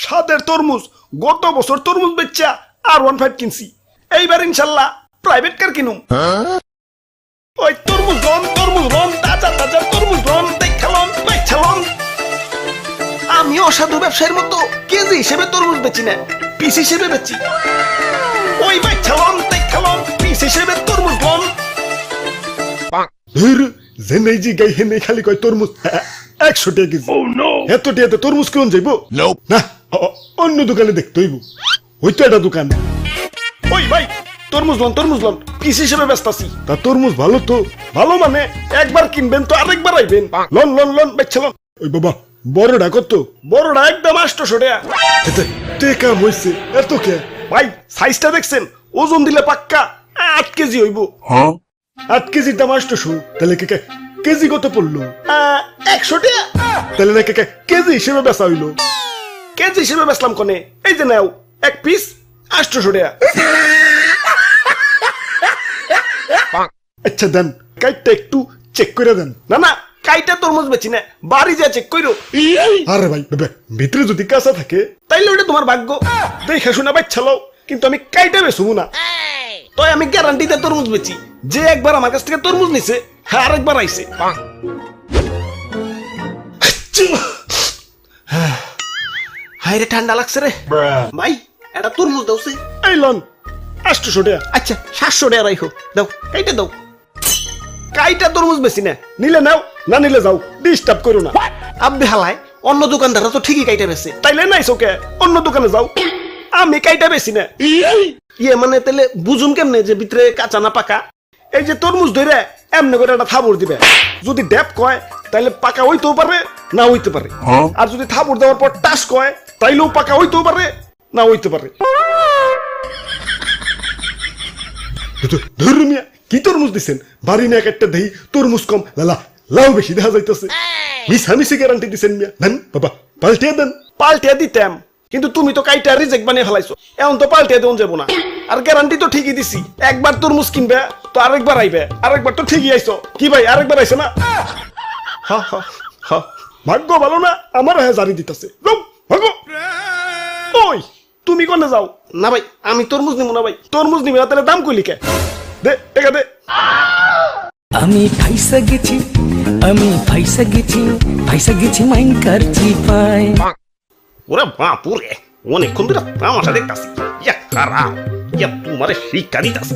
স্বাদের তরমুজ, গত বছর তরমুজ বেচা আর 1.5 কিনছি, এইবার ইনশাল্লাহ প্রাইভেট কার কিনুম। ওই তরমুজ লন, তাজা তাজা তরমুজ লন, দেখালন বেচালন। আমি অসাধু ব্যবসায়ীর মতো কেজি হিসেবে তরমুজ বেচি না, পিস হিসেবে বেচি। ওই বেচালন দেখালন, পিস হিসেবে তরমুজ লন। জেনেই জি গাই হেনে খালি কয় তরমুজ 100 টাকা কেজি। এত টাকাতে তরমুজ কেমন যাইব? না, অন্য দোকানে দেখতে হইব। ওই তো একটা দোকান। ওই ভাই তরমুজ লন, পিস হিসেবে ব্যস্তাছি। তা তরমুজ ভালো তো? ভালো মানে একবার কিনবেন তো আরেকবার আইবেন। লন বেচালন। ওই বাবা বড়টা কত? বড়টা একদম 800 টাকা। টেকা হইছে এত কে? ভাই সাইজটা দেখছেন? ওজন দিলে পাক্কা 8 কেজি হইব। 8 কেজির দাম 800, তাহলে কেজি কত পড়লো? 100 টাকা। তাহলে না কেজি হিসেবে বেচা হইলো। কেজি হিসেবে বেচলাম কোনে? এই যে নাও এক পিস 800 টাকা। আচ্ছা দেন, কাইটটা একটু চেক করে দেন। না কাইটা তরমুজ বেচি না, বাড়ি যা চেক কইরো। আরে ভাই ভিতরে যদি কাঁচা থাকে তাইলে ওটা তোমার ভাগ্য, দেখে শুনে বাচ্চালো, কিন্তু আমি কাইটা বেচবো না। তো আমি গ্যারান্টিতে তরমুজ বেচি। যে একবার আমার কাছ থেকে তরমুজ নিছে, হ্যাঁ আরেকবার আইছে। হায় রে ঠান্ডা লাগছে রে ভাই, এটা তরমুজ দাওছে। এই লন 800 টাকা। আচ্ছা 700 টাকা রাখো, দাও কাইটা দাও। কাইটা তরমুজ বেশি না, নিলে নাও, না নিলে যাও, ডিস্টার্ব করো না। আব্বে হালায় অন্য দোকানদাররা তো ঠিকই কাইটা বেছে, তাইলে নাই চোখে অন্য দোকানে যাও। আমি কাইটা বেশি না। ইয়ে মানে তাহলে বুঝুম কেমনে যে ভিতরে কাঁচা না পাকা? এই যে তরমুজ ধরে এমনি করে একটা থাবড় দিবে। যদি ড্যাপ কয় তাইলে পাকা হইতেও পারে, না হইতে পারে। আর যদি থাবড় দেওয়ার পর টাস কয় তাইলেও পাকা হইতেও পারে, না হইতে পারে। ধরু মিয়া কি তরমুজ দিছেন? বাড়ি না একটা দেই তরমুজ কম, লাউ বেশি দেখা যাইতেছে। মিশামিশি গ্যারান্টি দিছেন মিয়া। দেন বাবা পাল্টিয়ে দেন। পাল্টিয়ে দিতাম, কিন্তু তুমি তো কাইটা রিজেক্ট বানিয়ে ফেলাইছো, এখন তো পাল্টিয়ে দেন যাবো না। আর গ্যারান্টি তো ঠিকই দিছি, একবার তরমুজ কিনবে তো আরেকবার আইবে, আরেকবার তো ঠিকই আইছো। কি ভাই আরেকবার আইছে না? ভাগ্য ভালো না, আমার জারি দিতেছে। ওই তুমি কোনে যাও? না ভাই আমি তরমুজ নিব না। ভাই তরমুজ নিবে না, তাহলে দাম কইলি কে? দে টাকা দে। আমি ফাইসা গেছি মাইন কারচি পাই। ওরে বাপুরে, অনেকক্ষণ ধরে তামাশা দেখতাছি। ইয়া খারাপ, ইয়া তোমারে শিক্ষা দিতাছি।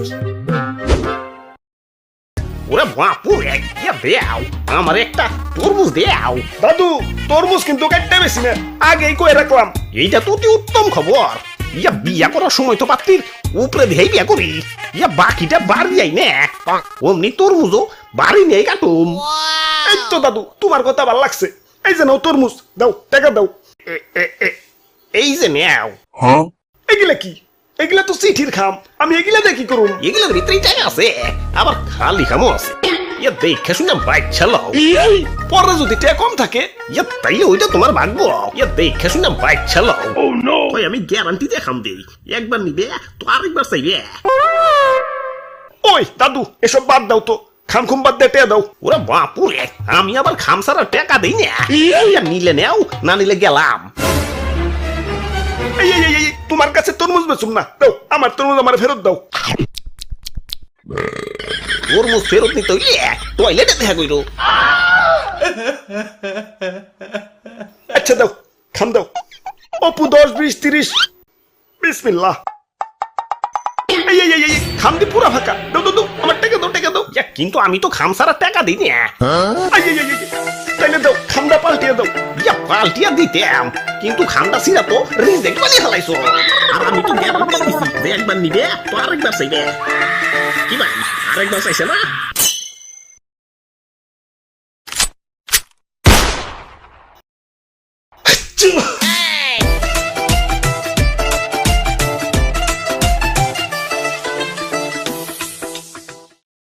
ওরে বাপুরে, ইয়া দেও আমার একটা তরমুজ দেও। দাদু তরমুজ কিন্তু কাটতে বেশি না, আগেই কই রাখলাম। এইটা তো অতি উত্তম খবর। ইয়া বিয়া করার সময় তো পাত্রীর উপরে দিয়েই বিয়া করি, ইয়া বাকিটা বাড়ি যাই না, অমনি তরমুজও বাড়ি নিয়ে কাটুম। এই তো দাদু তোমার কথা ভালো লাগছে। এই যে নাও তরমুজ, দাও টাকা দাও। এই যে নেও। এগুলা কি? এগুলা তো চিঠির খাম, আমি এগুলা দিয়ে কি করুম? এগুলার ভিতরেই টাকা আছে, আবার খালি খামও আছে। ইয়া দেখে শুনে বাইক চালাও, পরে যদি টাকা কম থাকে ইয়া তাইলে ওইটা তোমার ভাগ্য। ইয়া দেখে শুনে বাইক চালাও। ওই আমি গ্যারান্টি দেখাম দেই, একবার নিবে তো আরেকবার চাইবে। ওই দাদু এসব বাদ দাও তো, খাম খুম বাদ দিয়ে টাকা দাও। ওরা বাপুরে, আমি আবার খাম ছাড়া টাকা দেই না। ইয়া নিলে নেও, না নিলে গেলাম। তোমার কাছে তরমুজ বেচুম না, দাও আমার তরমুজ আমার ফেরত দাও। তরমুজ ফেরত নিতে হইলে টয়লেটে দেখা কইরো। আচ্ছা দাও, খাম দাও। অপু 10, 20, 30 বিসমিল্লাহ। খাম দি পুরা ফাঁকা, দাও আমার টাকা দাও, টাকা দাও। কিন্তু আমি তো খাম ছাড়া টাকা দিই না। তাইলে দাও খামটা পাল্টিয়ে দাও। ইয়া পাল্টিয়া দিতাম, কিন্তু খামটা ছিঁড়া তো রিজেক্ট বানিয়ে ফেলাইছো। আর আমি তো গ্যারান্টি দিছি যে একবার নিবে তো আরেকবার চাইবে। কি ভাই আরেকবার চাইছে না?